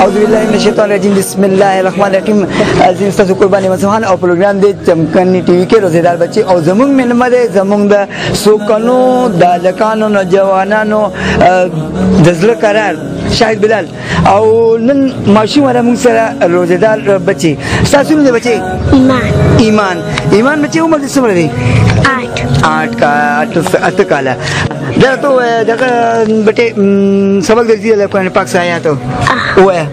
اعوذ بالله من الشیطان الرجیم بسم الله الرحمن الرحیم. عزیز تاسو قربانی مسلمان او پروګرام دی چمکنی ټي وي کې روزیدار بچي او زمونږ ملمه دی زمونږ د سوکنو د لکانو نوجوانانو د زړه قرار شاهد بلال او نن ماشوم را موږ سره روزیدار بچي. تاسو نو بچي ایمان بچي عمر دې څومره دی؟ 8 کاله. دا تو دغه بټه سبق درځي له قرآن پاک آیاتو وای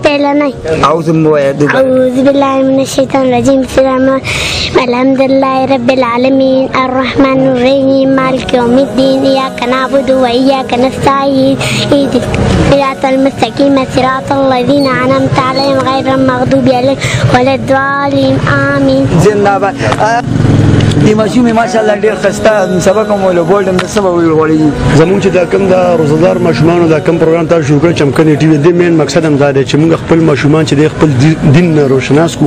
پہلا نہیں اعوذ باللہ من الشیطان الرجیم بسم اللہ الحمد للہ رب العالمین الرحمن الرحیم مالک یوم الدین ایاک نعبد و ایاک نستعین اهدنا الصراط المستقیم صراط الذین انعمت علیہم غیر المغضوب علیہم ولا الضالین آمین. زندہ باد. دی ماشوم ماشاءالله ډیر خسته سبق مو له ګولډم د سبب ویل زمون چې دا کم دا روزدار ماشومان دا کم پروګرام تاسو شروع کړ چمکنی ټي وي د مین مقصد هم دا دی چې موږ خپل ماشومان چې د خپل دین نه روشناس کو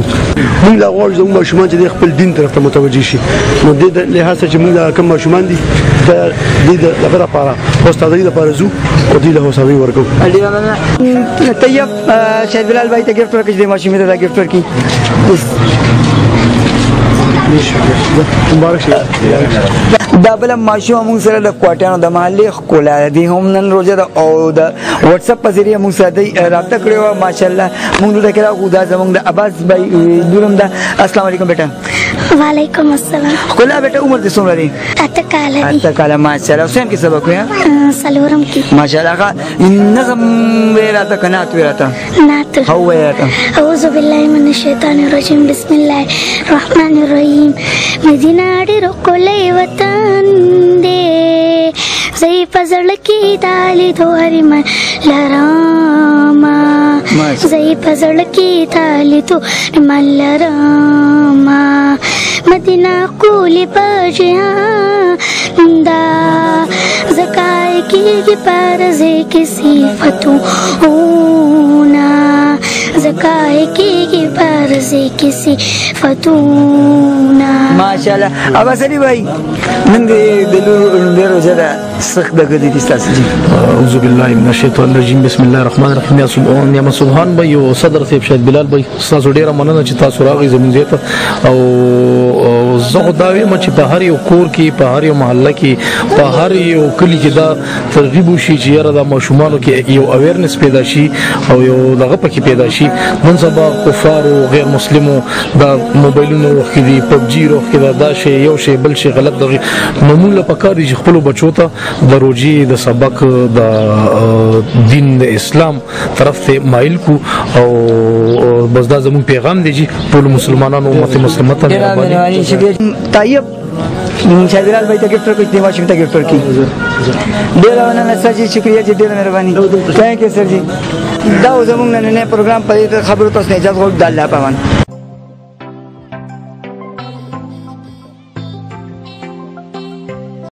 موږ لا غواړو زموږ ماشومان چې د خپل دین طرف ته متوجه شي نو د لحاظ چې موږ دا کم ماشومان دي د لپاره لپاره استادۍ لپاره زو او دی له حسابي ورکو. طيب شاهد بلال بھائی ته گفت ورکړي د ماشوم ته گفت ورکړي. مبارک شه. دا بل ماشوم موږ سره د کوټانو د محلي خپل دي هم نن روزه د او د واتس اپ په ذریعہ موږ سره رابطه کړو ماشاءالله موږ د کړه خدا زموږ د عباس بھائی دورم دا. السلام علیکم بیٹا. وعلیکم السلام. خلا بیٹا عمر دې څومره دی؟ 8 کاله. 8 کاله ماشاءالله. سیم کې سبق ویا؟ سلورم کې. ماشاءالله. نظم ویراته کنات ویراته. نات. هو ویراته. اعوذ بالله من الشیطان الرجیم بسم الله الرحمن الرحیم. مدینہ ډېر ښکلی وطن دی زی فزړ کې دالې دوهرې من لراما زی فزړ کې دالې دوهرې من لراما مدینہ کولی پجیان دا زکای کی پرزے کی صفتوں اونا زکای کی پرزے کی صفتوں ماشاءالله. ابا سری بھائی نن دې د روزه دا سخت دغه دي تاسو جی. اعوذ بالله من الشیطان الرجیم بسم الله الرحمن الرحیم. یا سبحان بھائی او صدر سیب شاهد بلال بھائی تاسو ډیره مننه چې تاسو راغی زمونږ ته او زه دا وایم چې په هر یو کور کې په هر یو محله کې په هر یو کلی کې دا ترغیب وشي چې یاره د ماشومانو کې یو اویرنس پیدا شي او یو دغه پکې پیدا شي. نن سبا کفار او غیر مسلمو دا موبایلونو وخت دي پبجی روخ کې دا شی یو شی بل شی غلط دغه معموله پکار دي چې خپل بچو ته د روزي د سبق د دین د اسلام طرف ته مایل کو او بس دا زموږ پیغام دی چې ټول مسلمانانو امت مسلمه ته طيب شاهد بلال بھائی ته گفت ورکړي ماشوم ته گفت ورکړي. ډیر ونه سر جی شکریہ جی ډیر مهرباني. ثانک یو سر جی. دا زموږ نن نه پروګرام په خبرو تاسو نه اجازه غوښتل الله پامان.